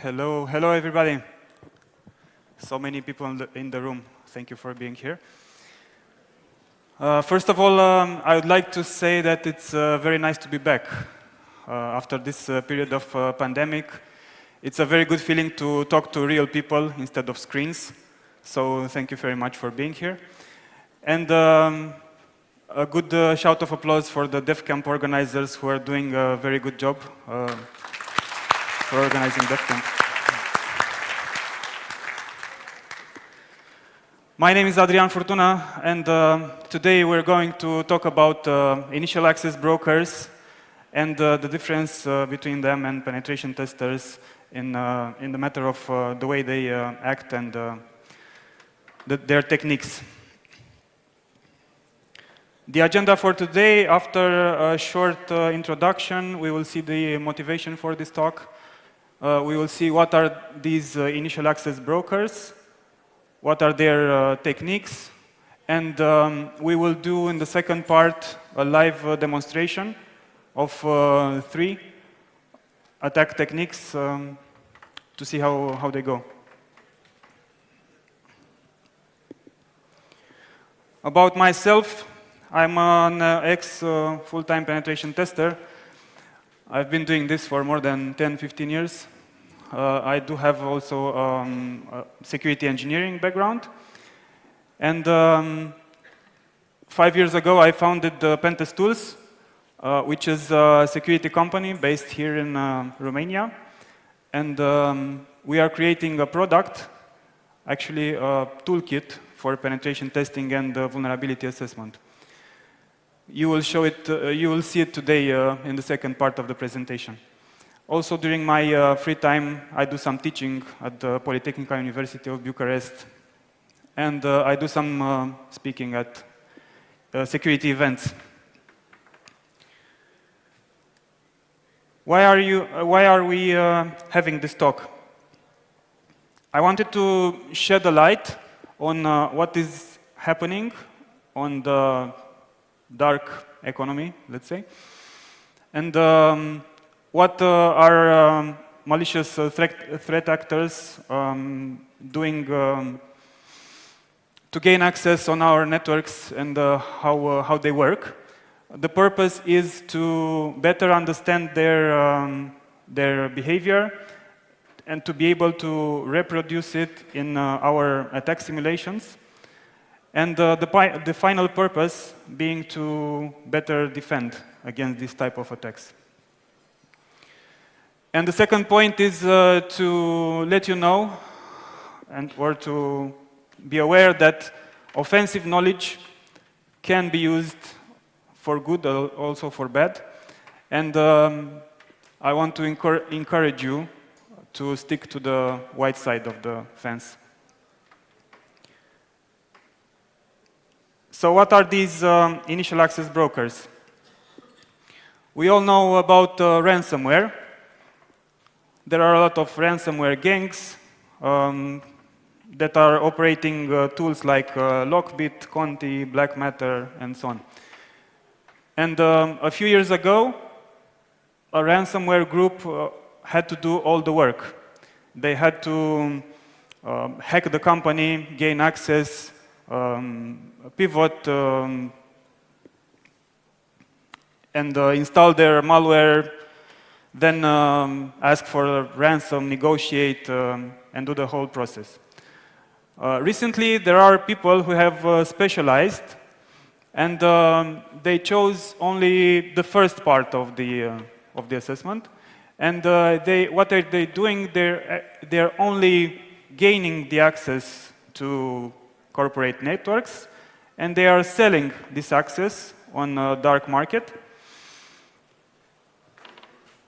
Hello everybody. So many people in the room. Thank you for being here. First of all, I would like to say that it's very nice to be back after this period of pandemic. It's a very good feeling to talk to real people instead of screens. So thank you very much for being here. And a good shout of applause for the DefCamp organizers who are doing a very good job for organizing DefCamp. My name is Adrian Furtuna, and today we're going to talk about initial access brokers and the difference between them and penetration testers in the matter of the way they act and their techniques. The agenda for today, after a short introduction, we will see the motivation for this talk. We will see what are these initial access brokers, what are their techniques, and we will do in the second part a live demonstration of 3 attack techniques to see how they go. About myself, I'm an ex-full-time penetration tester. I've been doing this for more than 10-15 years. I do have also a security engineering background. And 5 years ago, I founded Pentest Tools, which is a security company based here in Romania. And we are creating a product, actually a toolkit for penetration testing and vulnerability assessment. You will see it today in the second part of the presentation. Also, during my free time, I do some teaching at the Polytechnic University of Bucharest, and I do some speaking at security events. Why are we having this talk? I wanted to shed a light on what is happening on the dark economy, let's say, and what are malicious threat actors doing to gain access on our networks and how they work. The purpose is to better understand their behavior and to be able to reproduce it in our attack simulations. And the final purpose being to better defend against this type of attacks. And the second point is to let you know or to be aware that offensive knowledge can be used for good, also for bad. And I want to encourage you to stick to the white side of the fence. So what are these initial access brokers? We all know about ransomware. There are a lot of ransomware gangs that are operating tools like Lockbit, Conti, Black Matter, and so on. And a few years ago, a ransomware group had to do all the work. They had to hack the company, gain access, pivot, and install their malware, then ask for a ransom, negotiate, and do the whole process. Recently, there are people who have specialized, and they chose only the first part of the assessment. And what are they doing? They're only gaining the access to corporate networks, and they are selling this access on a dark market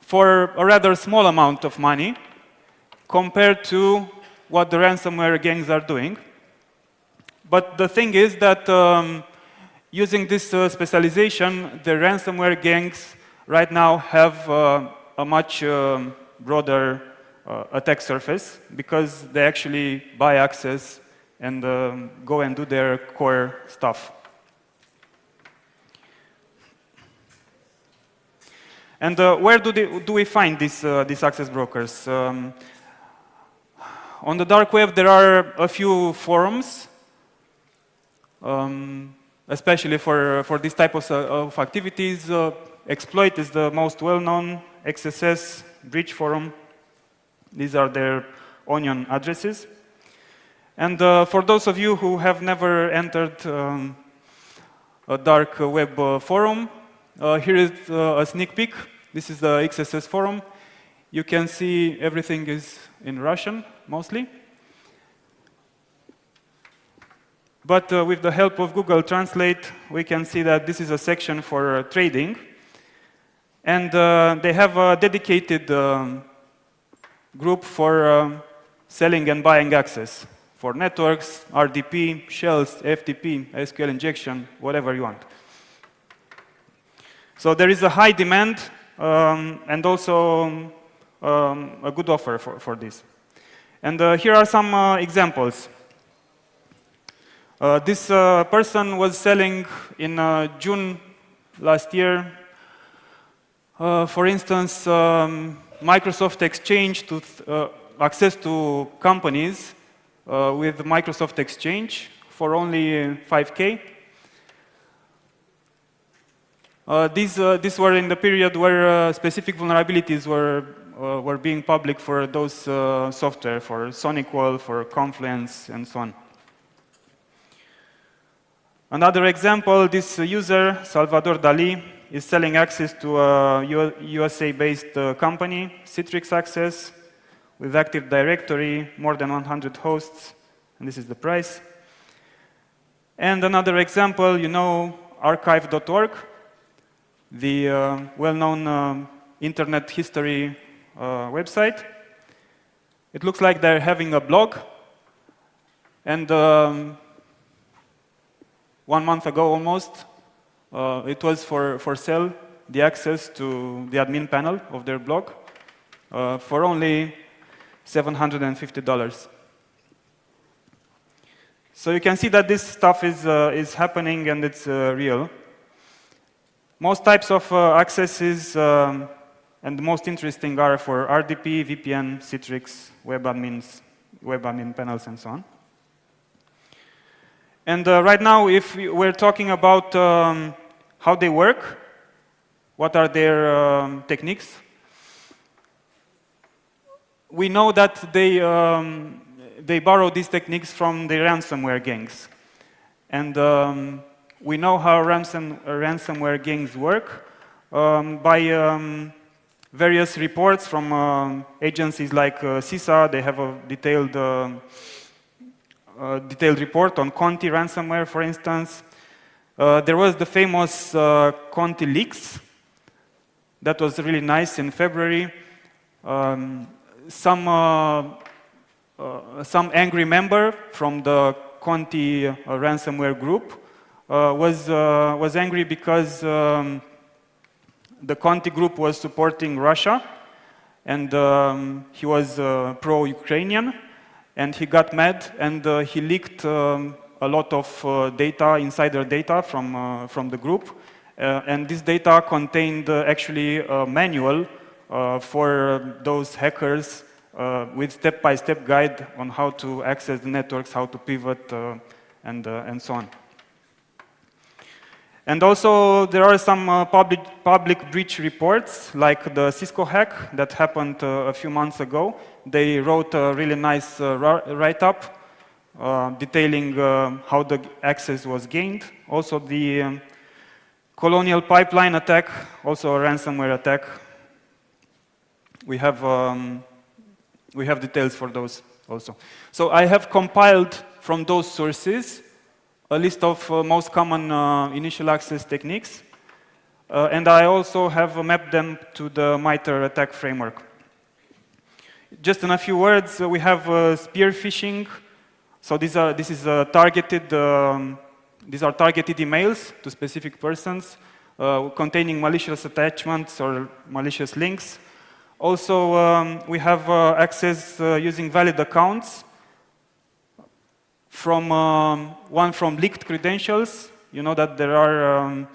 for a rather small amount of money compared to what the ransomware gangs are doing. But the thing is that using this specialization, the ransomware gangs right now have a much broader attack surface because they actually buy access and go and do their core stuff. And where do we find these access brokers? On the dark web, there are a few forums, especially for this type of activities. Exploit is the most well-known, XSS, Breach Forum. These are their onion addresses. And for those of you who have never entered a dark web forum, here is a sneak peek. This is the XSS forum. You can see everything is in Russian, mostly. But with the help of Google Translate, we can see that this is a section for trading. And they have a dedicated group for selling and buying access for networks, RDP, shells, FTP, SQL injection, whatever you want. So there is a high demand and also a good offer for this. And here are some examples. This person was selling in June last year, for instance, Microsoft Exchange to access to companies with Microsoft Exchange for only 5K. These were in the period where specific vulnerabilities were being public for those software, for SonicWall, for Confluence, and so on. Another example, this user, Salvador Dali, is selling access to a USA-based company, Citrix Access, with Active Directory, more than 100 hosts, and this is the price. And another example, you know, archive.org, the well-known internet history website. It looks like they're having a blog, and 1 month ago almost, it was for sale, the access to the admin panel of their blog for only $750. So you can see that this stuff is happening and it's real. Most types of accesses and the most interesting are for RDP, VPN, Citrix, web admin panels, and so on. And right now, if we're talking about how they work, what are their techniques, we know that they borrow these techniques from the ransomware gangs. And we know how ransomware gangs work by various reports from agencies like CISA. They have a detailed report on Conti ransomware, for instance. There was the famous Conti leaks. That was really nice in February. Some angry member from the Conti ransomware group was angry because the Conti group was supporting Russia, and he was pro-Ukrainian, and he got mad, and he leaked a lot of data, insider data from the group, and this data contained actually a manual for those hackers with step-by-step guide on how to access the networks, how to pivot, and so on. And also, there are some public breach reports, like the Cisco hack that happened a few months ago. They wrote a really nice write-up detailing how the access was gained. Also, the Colonial Pipeline attack, also a ransomware attack. We have details for those also. So I have compiled from those sources a list of most common initial access techniques, and I also have mapped them to the MITRE attack framework. Just in a few words, we have spear phishing. So these are targeted emails to specific persons containing malicious attachments or malicious links. Also, we have access using valid accounts. One from leaked credentials. You know that there are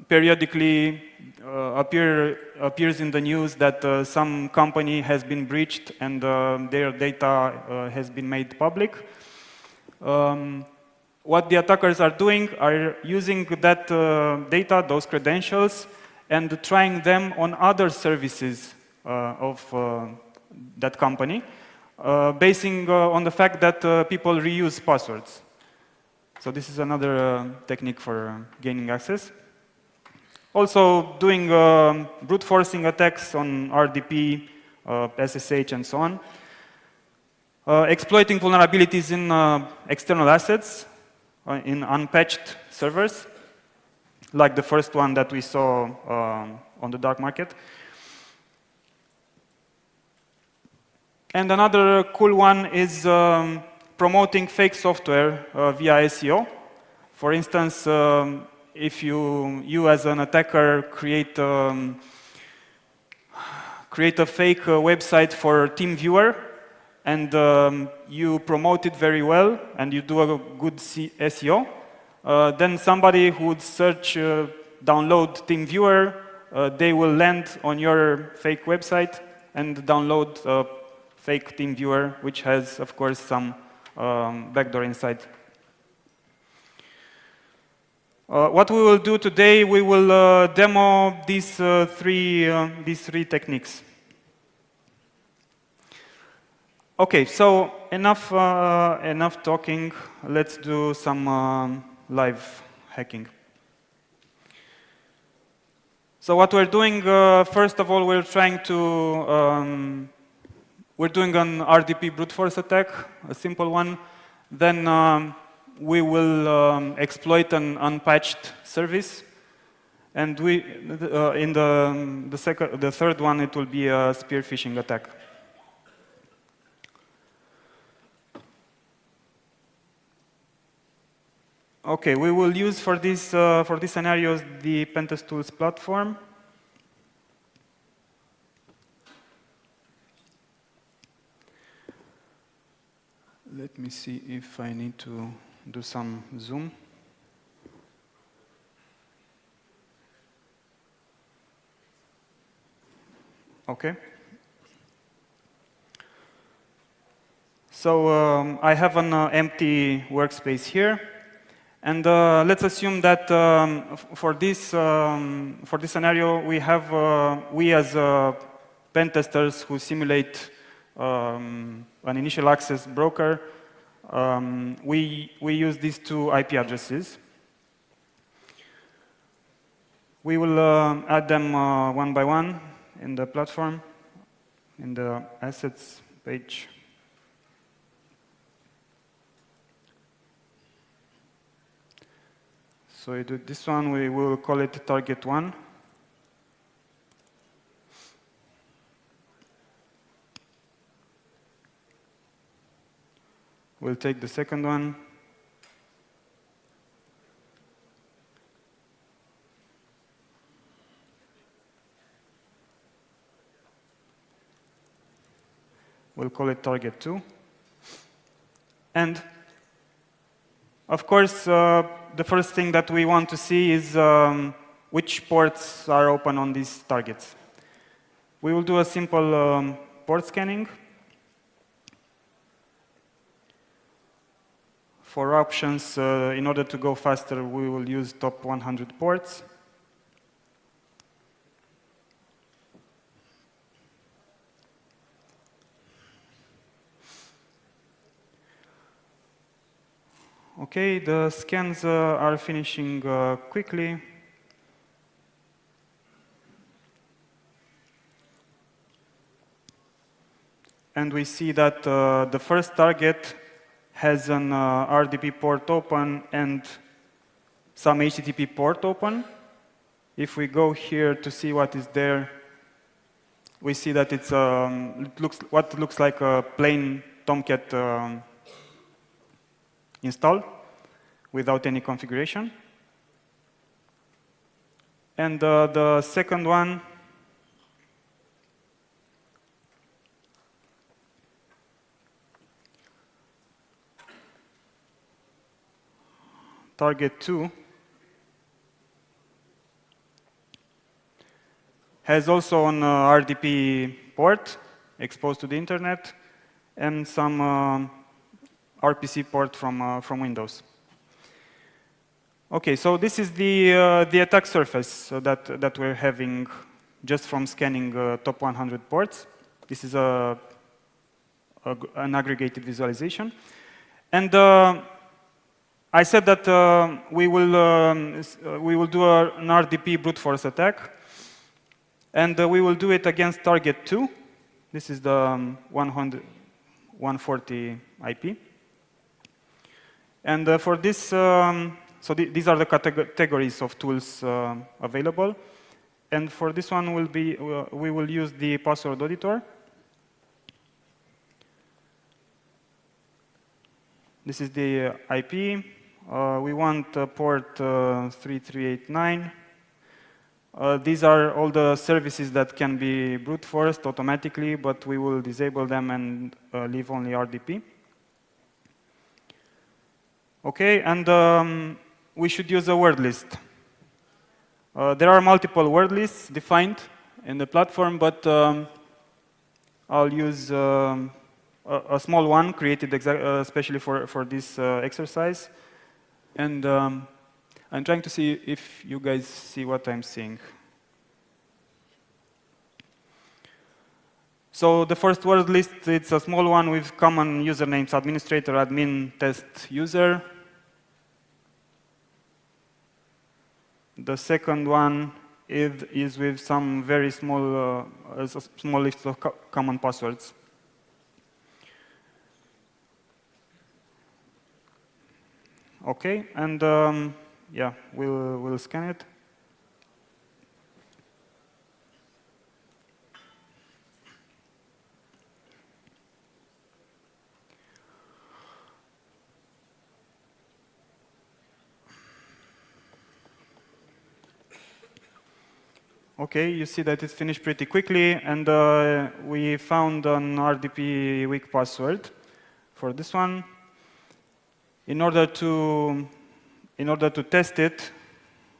periodically appears in the news that some company has been breached and their data has been made public. What the attackers are doing are using that data, those credentials, and trying them on other services of that company, basing on the fact that people reuse passwords. So this is another technique for gaining access. Also doing brute forcing attacks on RDP, SSH, and so on. Exploiting vulnerabilities in external assets, in unpatched servers, like the first one that we saw on the dark market. And another cool one is promoting fake software via SEO. For instance, if you as an attacker create a fake website for TeamViewer and you promote it very well and you do a good SEO, then somebody who would search download TeamViewer, they will land on your fake website and download a fake TeamViewer, which has, of course, some backdoor inside. What we will do today, we will demo these three techniques. Okay, so enough talking. Let's do some live hacking. So what we're doing, first of all, we're doing an RDP brute force attack, a simple one. Then we will exploit an unpatched service, and in the third one, it will be a spear phishing attack. Okay, we will use for these scenarios the Pentest Tools platform. Let me see if I need to do some zoom. Okay. So I have an empty workspace here. And let's assume that for this scenario, we as pen testers who simulate an initial access broker, we use these two IP addresses. We will add them one by one in the platform, in the assets page. So we do this one, we will call it target 1. We'll take the second one. We'll call it target 2. And of course, the first thing that we want to see is which ports are open on these targets. We will do a simple port scanning. For options, in order to go faster, we will use top 100 ports. Okay, the scans are finishing quickly. And we see that the first target has an RDP port open and some HTTP port open. If we go here to see what is there, we see that it's what looks like a plain Tomcat install without any configuration. And the second one target 2 has also an RDP port exposed to the internet and some RPC port from Windows. Okay, so this is the attack surface that we're having just from scanning top 100 ports. This is an aggregated visualization. And I said that we will do an RDP brute force attack, and we will do it against target 2. This is the 140 IP. And for this, so these are the categories of tools available. And for this one, we will use the password auditor. This is the IP. We want port 3389. These are all the services that can be brute forced automatically, but we will disable them and leave only RDP. Okay, and we should use a word list. There are multiple word lists defined in the platform, but I'll use a small one created especially for this exercise. And I'm trying to see if you guys see what I'm seeing. So the first word list, it's a small one with common usernames: administrator, admin, test, user. The second one is with some very small, small list of common passwords. Okay, and yeah, we'll scan it. Okay, you see that it finished pretty quickly, and we found an RDP weak password for this one. In order to test it,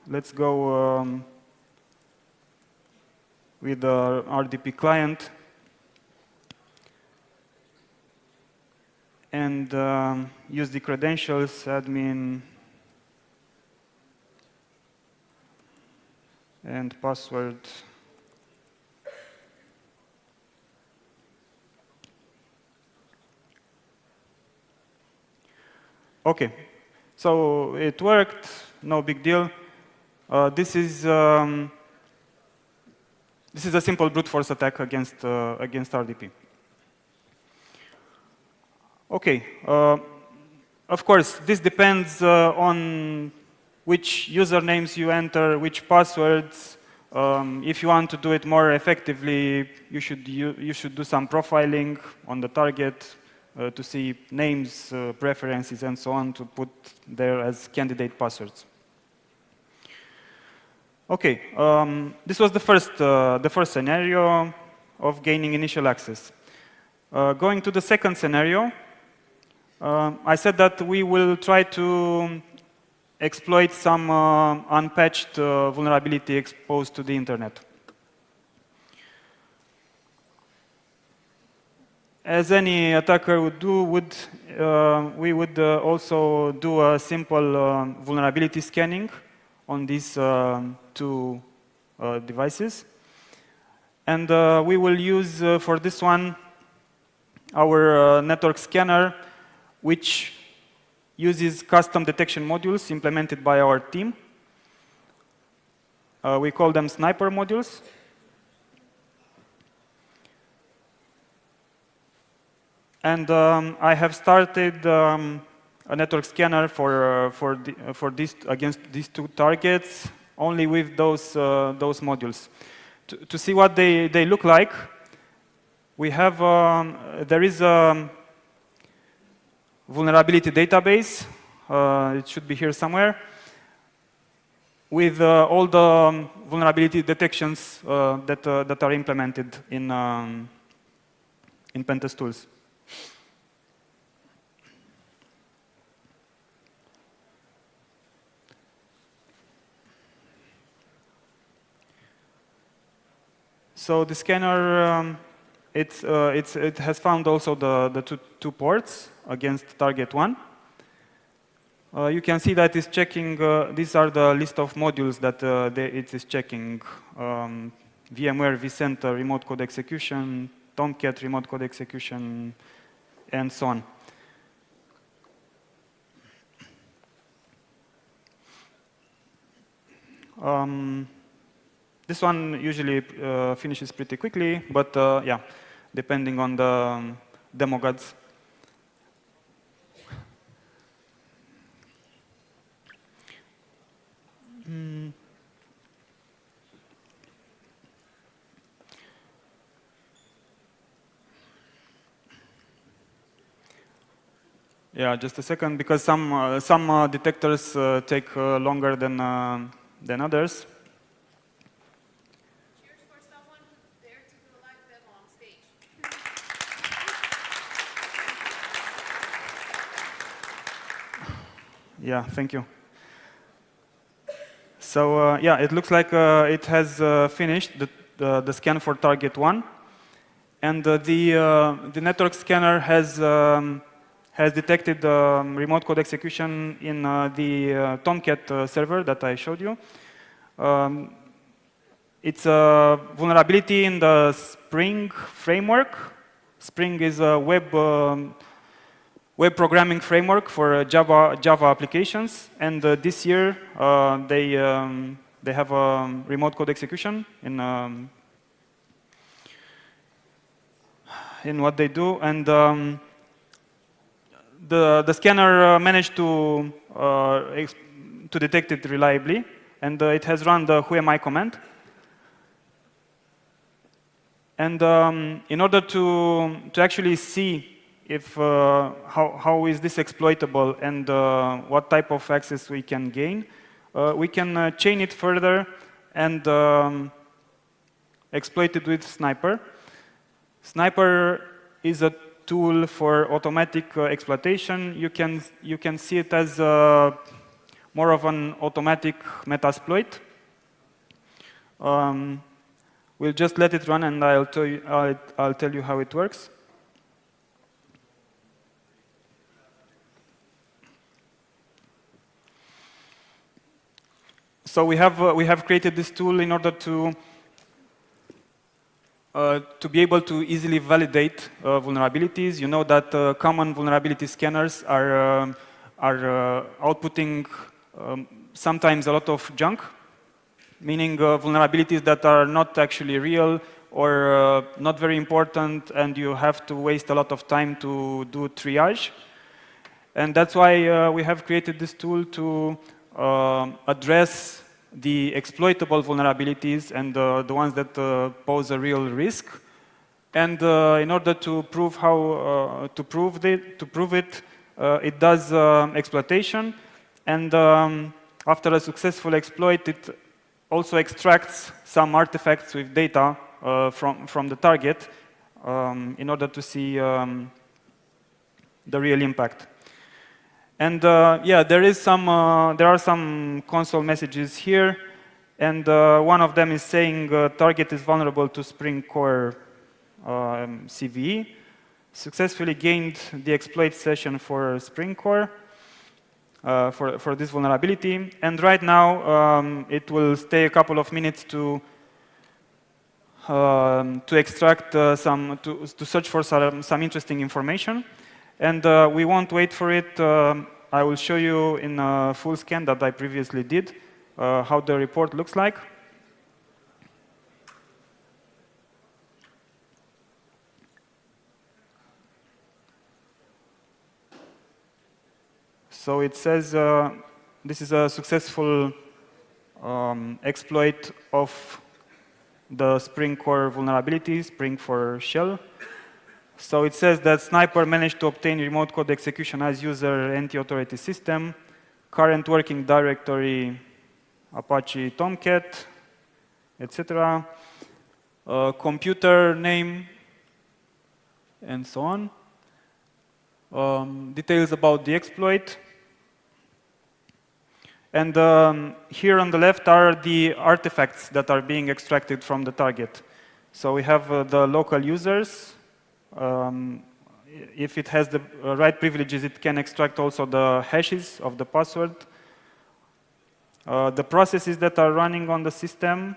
let's go with the RDP client and use the credentials admin and password. Okay, so it worked, no big deal. This is a simple brute force attack against RDP. Okay, of course, this depends on which usernames you enter, which passwords. If you want to do it more effectively, you should do some profiling on the target to see names, preferences, and so on to put there as candidate passwords. Okay, this was the first scenario of gaining initial access. Going to the second scenario, I said that we will try to exploit some unpatched vulnerability exposed to the internet. As any attacker would do, we would also do a simple vulnerability scanning on these two devices. And we will use, for this one, our network scanner, which uses custom detection modules implemented by our team. We call them sniper modules. And I have started a network scanner against these two targets, only with those modules. To see what they look like, we have there is a vulnerability database. It should be here somewhere, with all the vulnerability detections that are implemented in pentest tools. So the scanner, it has found also the two ports against target 1. You can see that it's checking, these are the list of modules that it is checking. VMware, vCenter, remote code execution, Tomcat, remote code execution, and so on. This one usually finishes pretty quickly, but yeah, depending on the demo gods. Yeah, just a second, because some detectors take longer than others. Cheers for someone who dared to do a live demo on stage. Yeah, thank you. So yeah, it looks like it has finished the scan for target 1, and the network scanner has detected remote code execution in the Tomcat server that I showed you. It's a vulnerability in the Spring framework. Spring is a web programming framework for Java applications, and this year they have a remote code execution in what they do, and the scanner managed to detect it reliably, and it has run the whoami command. And in order to actually see if how is this exploitable and what type of access we can gain, we can chain it further and exploit it with Sniper. Sniper is a tool for automatic exploitation. You can see it as more of an automatic metasploit. We'll just let it run, and I'll tell you how it works. So we have created this tool in order to be able to easily validate vulnerabilities. You know that common vulnerability scanners are outputting sometimes a lot of junk, meaning vulnerabilities that are not actually real or not very important, and you have to waste a lot of time to do triage. And that's why we have created this tool to address the exploitable vulnerabilities and the ones that pose a real risk. And in order to prove to prove it, it does exploitation. And after a successful exploit, it also extracts some artifacts with data from the target in order to see the real impact. And yeah, there are some console messages here, and one of them is saying target is vulnerable to Spring Core CVE. Successfully gained the exploit session for Spring Core for this vulnerability, and right now it will stay a couple of minutes to extract to search for some interesting information. And we won't wait for it. I will show you in a full scan that I previously did how the report looks like. So it says this is a successful exploit of the Spring Core vulnerability, Spring for Shell. So it says that Sniper managed to obtain remote code execution as user anti-authority system, current working directory Apache Tomcat, etc., computer name, and so on. Details about the exploit. And here on the left are the artifacts that are being extracted from the target. So we have the local users. If it has the right privileges, it can extract also the hashes of the password. The processes that are running on the system.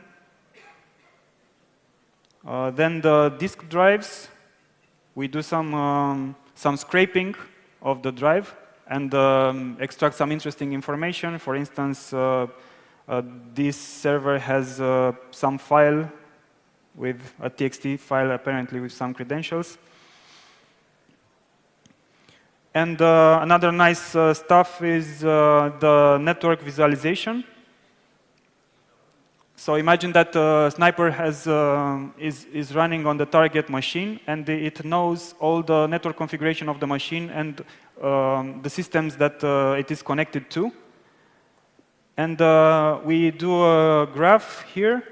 Then the disk drives. We do some scraping of the drive and extract some interesting information. For instance, this server has some file with a TXT file, apparently with some credentials. And another nice stuff is the network visualization. So imagine that Sniper is running on the target machine, and it knows all the network configuration of the machine and the systems that it is connected to. And we do a graph here.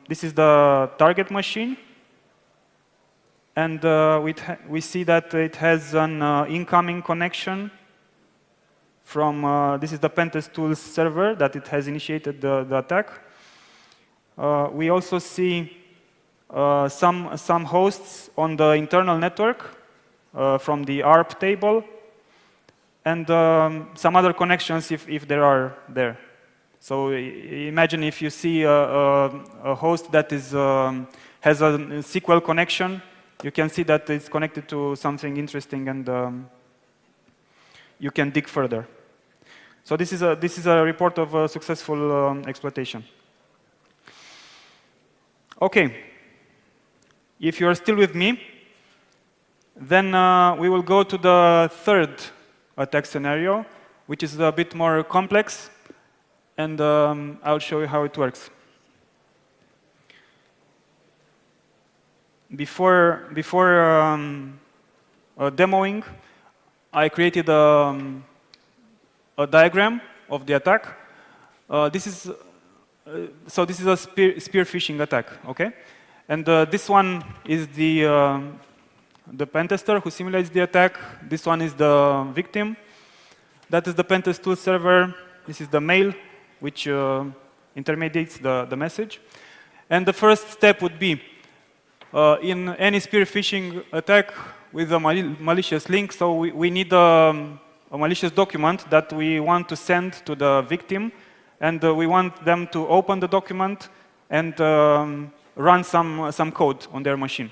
This is the target machine. And we see that it has an incoming connection from, this is the Pentest Tools server that it has initiated the attack. We also see some hosts on the internal network from the ARP table, and some other connections if there are there. So imagine if you see a host that is, has a SQL connection, you can see that it's connected to something interesting, and you can dig further. So this is a report of a successful exploitation. Okay. If you are still with me, then we will go to the third attack scenario, which is a bit more complex, and I'll show you how it works. Before demoing, I created a diagram of the attack. This is a spear phishing attack, okay? And this one is the pentester who simulates the attack. This one is the victim. That is the Pentest Tools server. This is the mail, which intermediates the message. And the first step would be, in any spear phishing attack with a malicious link, so we need a malicious document that we want to send to the victim, and we want them to open the document and run some code on their machine.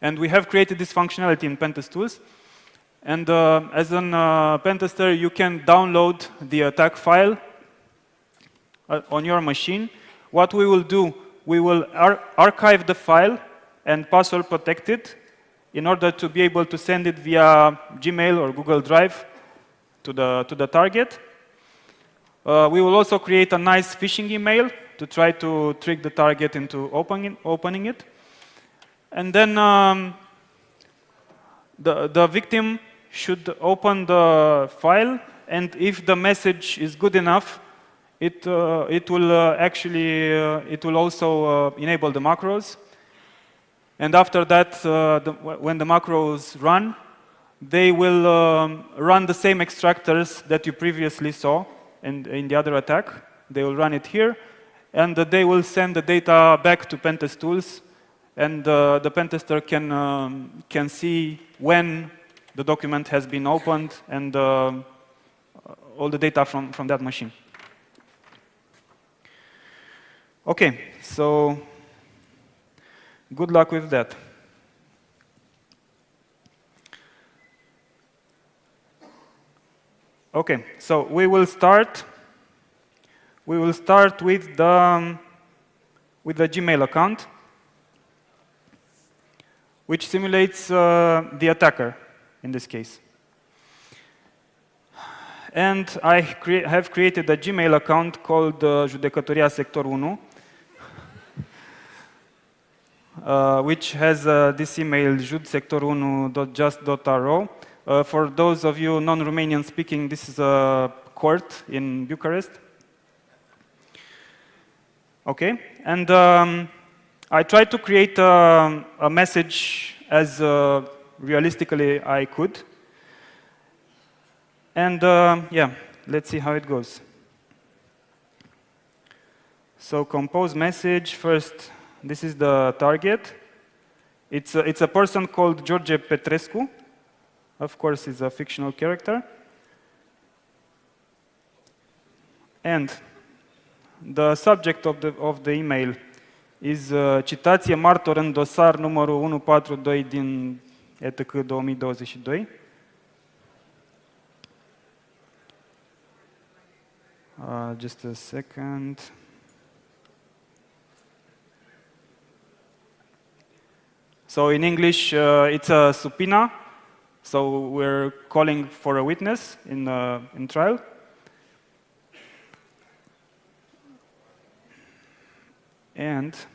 And we have created this functionality in Pentest Tools. And as a pentester, you can download the attack file on your machine. What we will do, we will archive the file and password protect it in order to be able to send it via Gmail or Google Drive to the target. We will also create a nice phishing email to try to trick the target into opening it. And then the victim should open the file, and if the message is good enough, it will also enable the macros. And after that, when the macros run, they will run the same extractors that you previously saw in the other attack. They will run it here, and they will send the data back to Pentest Tools, and the pentester can see when the document has been opened and all the data from that machine. Okay, so good luck with that. Okay, so we will start with the Gmail account, which simulates the attacker in this case. And I have created a Gmail account called Judecătoria Sector 1, which has this email, judsector1.just.ro. For those of you non-Romanian speaking, this is a court in Bucharest. Okay, and I tried to create a message as realistically I could. And yeah, let's see how it goes. So compose message, first This is the target. It's a person called George Petrescu. Of course, he's a fictional character. And the subject of the email is citație martor în dosar numărul 142 din ETC 2022. Just a second. So in English, it's a subpoena. So we're calling for a witness in trial. And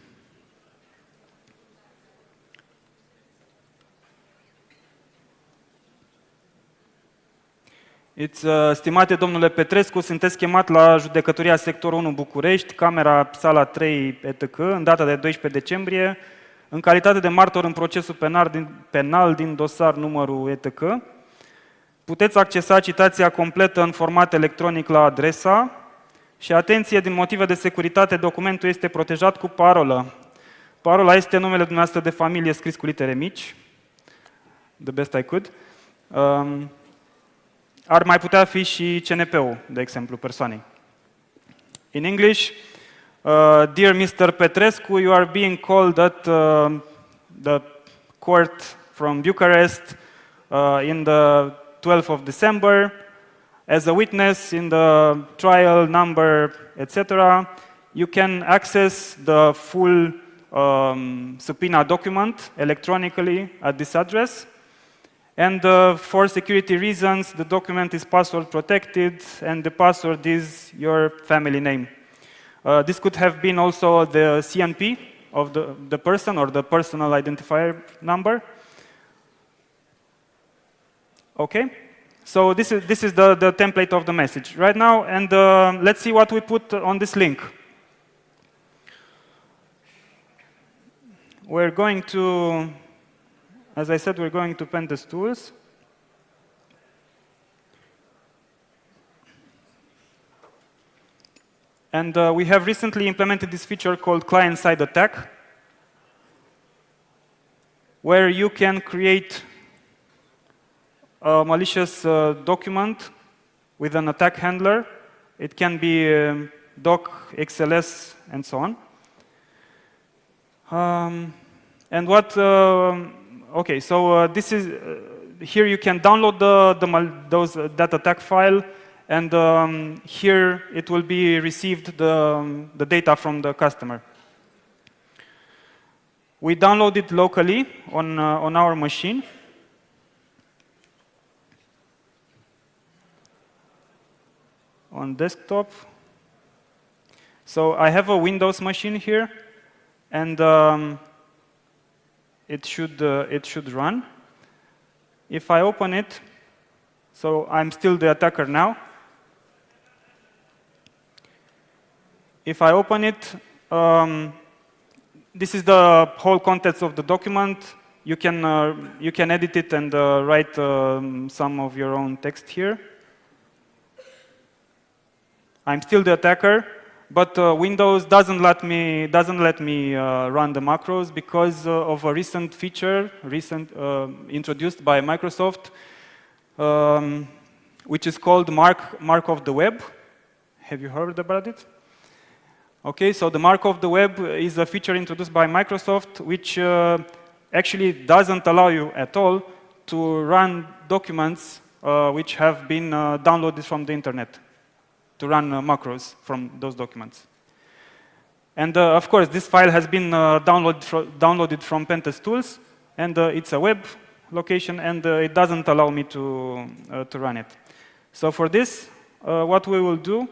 stimate domnule Petrescu, sunteți chemat la judecătoria sectorul 1 București, camera sala 3 ETC, în data de 12 decembrie, în calitate de martor în procesul penal din dosar numărul ETC. Puteți accesa citația completă în format electronic la adresa și, atenție, din motive de securitate, documentul este protejat cu parolă. Parola este numele dumneavoastră de familie scris cu litere mici. The best I could. Ar mai putea fi și CNP-ul, de exemplu, persoanei. In English, dear Mr. Petrescu, you are being called at the court from Bucharest in the 12th of December as a witness in the trial number, etc. You can access the full subpoena document electronically at this address. And for security reasons, the document is password protected, and the password is your family name. This could have been also the CNP of the person or the personal identifier number. Okay, so this is the template of the message right now, and let's see what we put on this link. We're going to, as I said, we're going to Pentest Tools. And we have recently implemented this feature called client-side attack, where you can create a malicious document with an attack handler. It can be doc, XLS, and so on. And what? Okay, so this is here you can download that attack file, and here it will be received the data from the customer. We download it locally on our machine. On desktop. So I have a Windows machine here, and it should run. If I open it, so I'm still the attacker now. If I open it, this is the whole contents of the document. You can edit it and write some of your own text here. I'm still the attacker, but Windows doesn't let me run the macros because of a recent feature introduced by Microsoft, which is called mark of the web. Have you heard about it? Okay, so the mark of the web is a feature introduced by Microsoft, which actually doesn't allow you at all to run documents which have been downloaded from the internet, to run macros from those documents. And of course, this file has been downloaded from Pentest Tools, and it's a web location, and it doesn't allow me to run it. So for this, what we will do,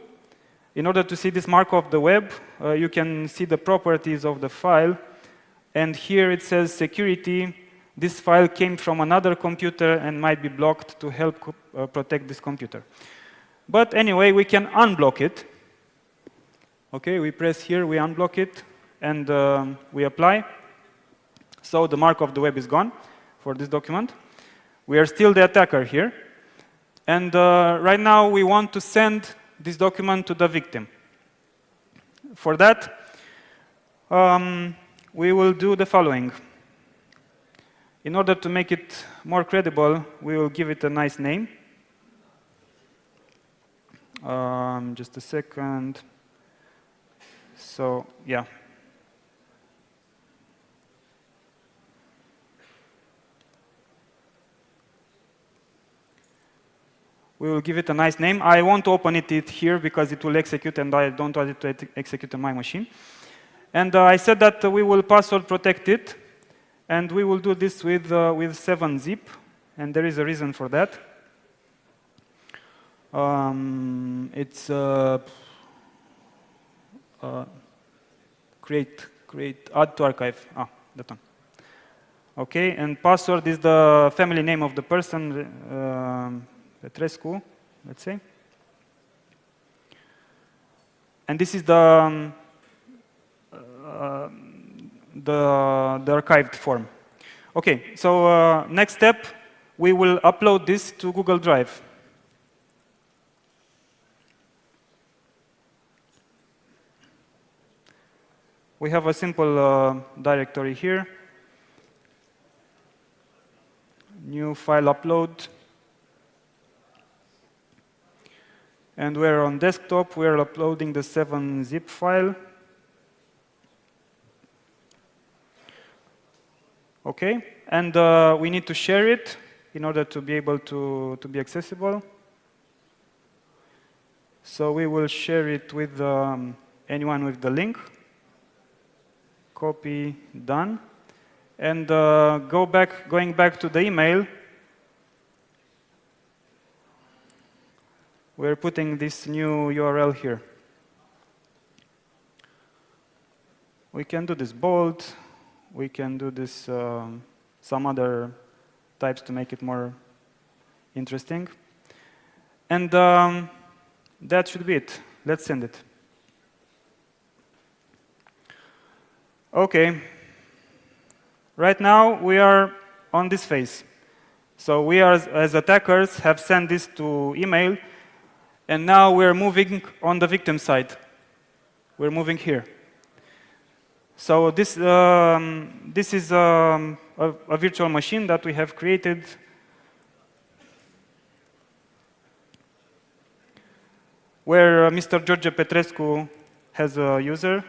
in order to see this mark of the web, you can see the properties of the file, and here it says security. This file came from another computer and might be blocked to help protect this computer. But anyway, we can unblock it. Okay, we press here, we unblock it, and we apply. So the mark of the web is gone for this document. We are still the attacker here. And right now, we want to send this document to the victim. For that, we will do the following. In order to make it more credible, we will give it a nice name. Just a second. So, yeah. We will give it a nice name. I won't open it here because it will execute and I don't want it to execute on my machine. And I said that we will password protect it. And we will do this with 7-zip. And there is a reason for that. It's add to archive. That one. Okay, and password is the family name of the person, Petrescu, let's say. And this is the archived form. Okay, so next step, we will upload this to Google Drive. We have a simple directory here. New file upload. And we're on desktop. We're uploading the 7-zip file. OK, and we need to share it in order to be able to be accessible. So we will share it with anyone with the link. Copy, done. And going back to the email, we're putting this new URL here. We can do this bold. We can do this some other types to make it more interesting. And that should be it. Let's send it. OK. Right now, we are on this phase. So we, as attackers, have sent this to email. And now we're moving on the victim side. We're moving here. So this is a virtual machine that we have created. Where Mr. George Petrescu has a user.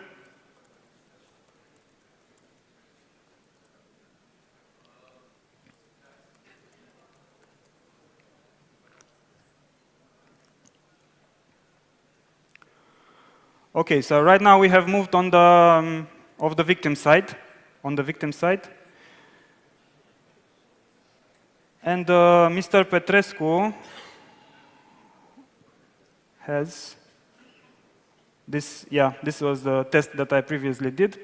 OK, so right now we have moved on the victim side, And Mr. Petrescu has this. Yeah, this was the test that I previously did.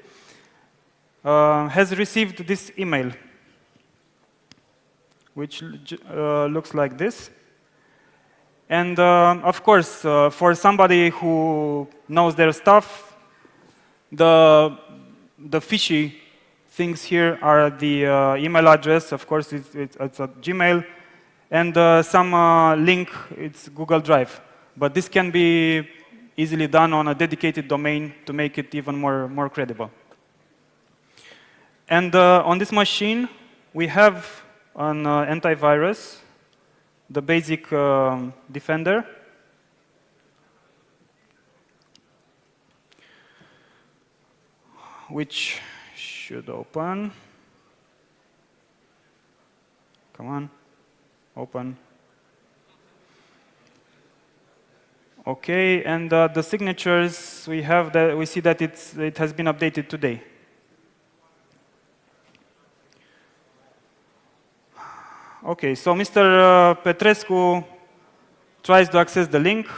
Has received this email, which looks like this. And of course, for somebody who knows their stuff, the fishy things here are the email address. Of course, it's a Gmail. And some link, it's Google Drive. But this can be easily done on a dedicated domain to make it even more credible. And on this machine, we have an antivirus, the basic Defender. Which should open. Come on, open. OK, and the signatures, we see that it has been updated today. OK, so Mr. Petrescu tries to access the link.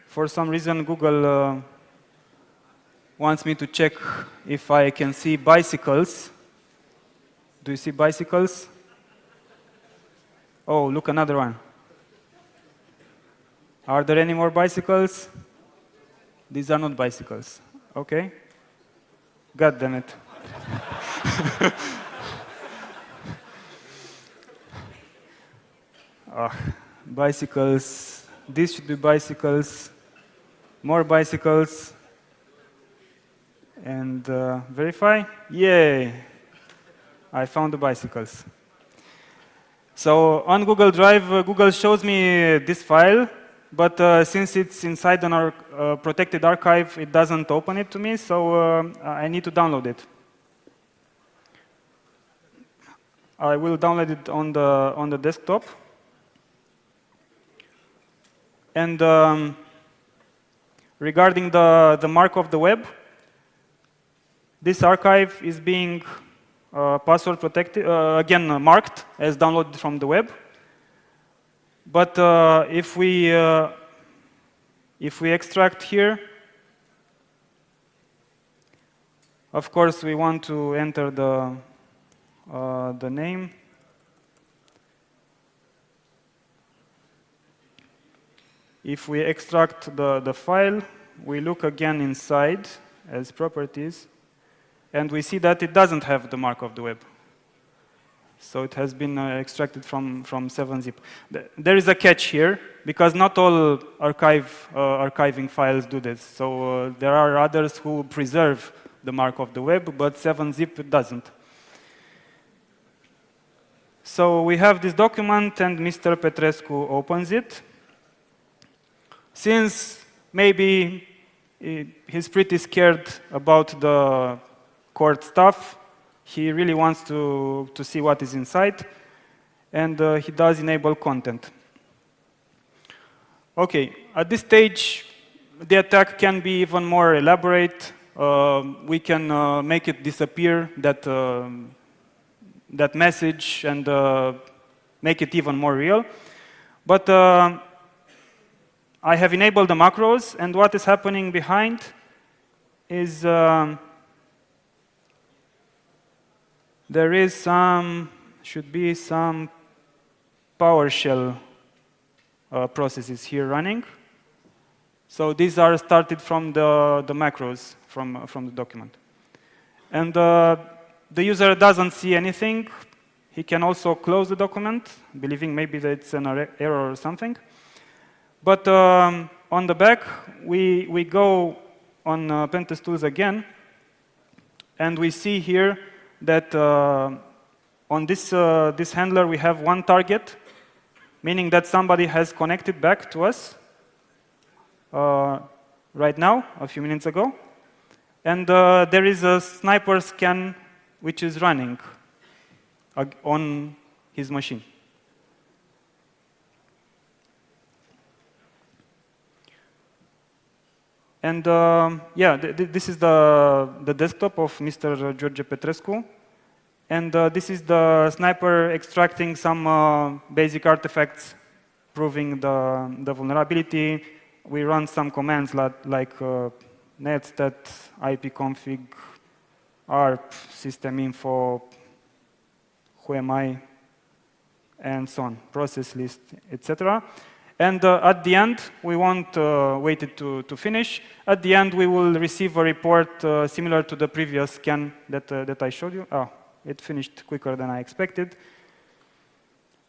For some reason, Google wants me to check if I can see bicycles. Do you see bicycles? Oh, look, another one. Are there any more bicycles? These are not bicycles. OK. God damn it. Bicycles. These should be bicycles. More bicycles. and verify. Yay! I found the bicycles. So on Google Drive, Google shows me this file, but since it's inside an protected archive, it doesn't open it to me, so I need to download it. I will download it on the desktop. And regarding the mark of the web, this archive is being password protected, again marked as downloaded from the web. But if we extract here, of course we want to enter the name. If we extract the file, we look again inside as properties, and we see that it doesn't have the mark of the web. So it has been extracted from 7-zip. There is a catch here, because not all archiving files do this. So there are others who preserve the mark of the web, but 7-zip doesn't. So we have this document, and Mr. Petrescu opens it. Since maybe he's pretty scared about the court stuff, he really wants to see what is inside, and he does enable content. Okay, at this stage, the attack can be even more elaborate. We can make it disappear, that message, and make it even more real. But I have enabled the macros, and what is happening behind is there is should be some PowerShell processes here running. So these are started from the macros from the document. And the user doesn't see anything. He can also close the document, believing maybe that it's an error or something. But on the back, we go on Pentest Tools again, and we see here that on this handler we have one target, meaning that somebody has connected back to us right now, a few minutes ago. And there is a sniper scan which is running on his machine. And yeah, this is the desktop of Mr. George Petrescu. And this is the sniper extracting some basic artifacts proving the vulnerability. We run some commands like netstat, ipconfig, arp, system info, who am I, and so on, process list, etc. And at the end, we won't wait it to finish. At the end, we will receive a report similar to the previous scan that I showed you. Oh, it finished quicker than I expected.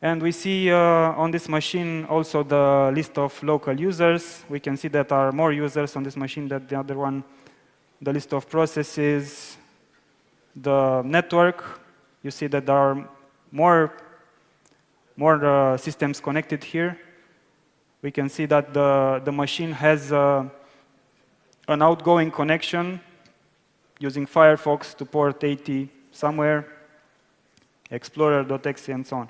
And we see on this machine also the list of local users. We can see that there are more users on this machine than the other one. The list of processes, the network. You see that there are more systems connected here. We can see that the machine has an outgoing connection using Firefox to port 80 somewhere, Explorer.exe, and so on.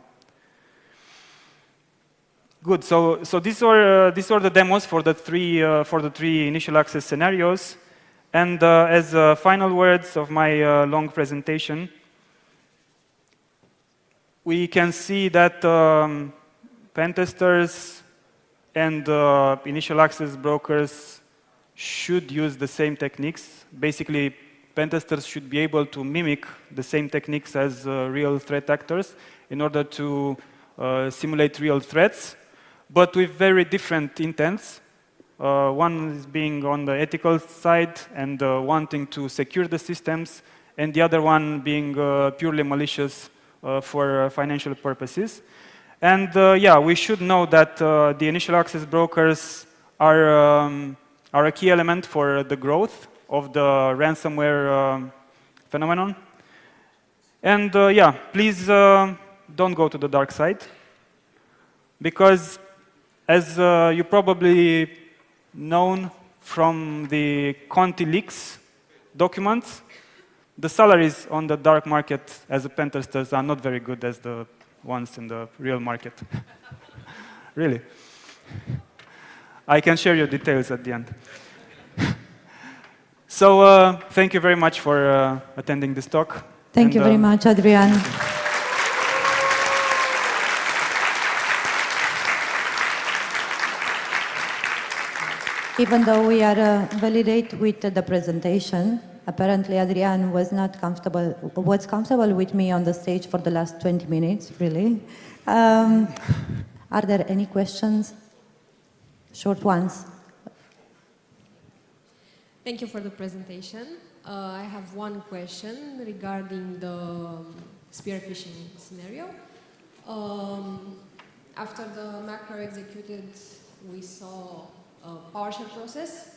Good. So these were the demos for the three initial access scenarios. And as final words of my long presentation, we can see that pen testers and initial access brokers should use the same techniques. Basically, pen testers should be able to mimic the same techniques as real threat actors in order to simulate real threats, but with very different intents. One is being on the ethical side and wanting to secure the systems, and the other one being purely malicious for financial purposes. And yeah, we should know that the initial access brokers are a key element for the growth of the ransomware phenomenon. And yeah, please don't go to the dark side, because as you probably known from the Conti leaks documents, the salaries on the dark market as a pen testers are not very good as the ones in the real market. Really. I can share your details at the end. So thank you very much for attending this talk. Thank you very much, Adrian. Even though we are very late with the presentation, apparently Adrian was comfortable with me on the stage for the last 20 minutes, really. Are there any questions? Short ones. Thank you for the presentation. I have one question regarding the spear phishing scenario. After the macro executed, we saw a PowerShell process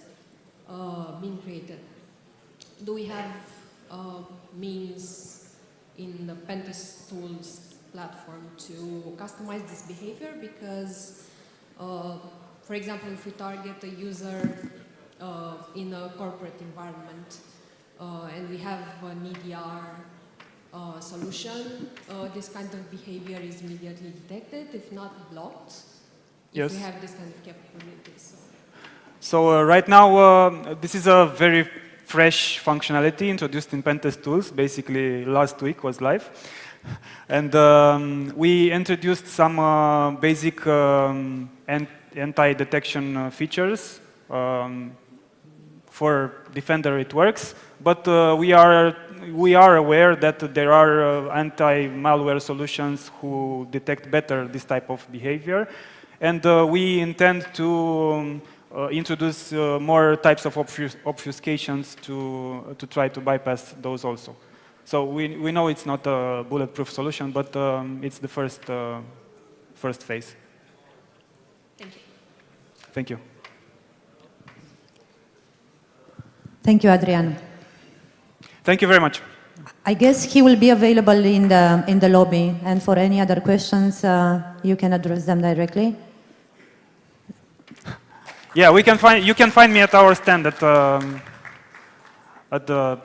being created. Do we have means in the Pentest tools platform to customize this behavior? Because, for example, if we target a user in a corporate environment and we have an EDR solution, this kind of behavior is immediately detected, if not blocked, yes. If we have this kind of capabilities. So right now, this is a very fresh functionality introduced in Pentest tools. Basically, last week was live. And we introduced some basic anti-detection features. For Defender, it works, but we are aware that there are anti-malware solutions who detect better this type of behavior, and we intend to introduce more types of obfuscations to try to bypass those also. So we know it's not a bulletproof solution, but it's the first phase. Thank you. Thank you. Thank you, Adrian. Thank you very much. I guess he will be available in the lobby, and for any other questions, you can address them directly. Yeah, you can find me at our stand at the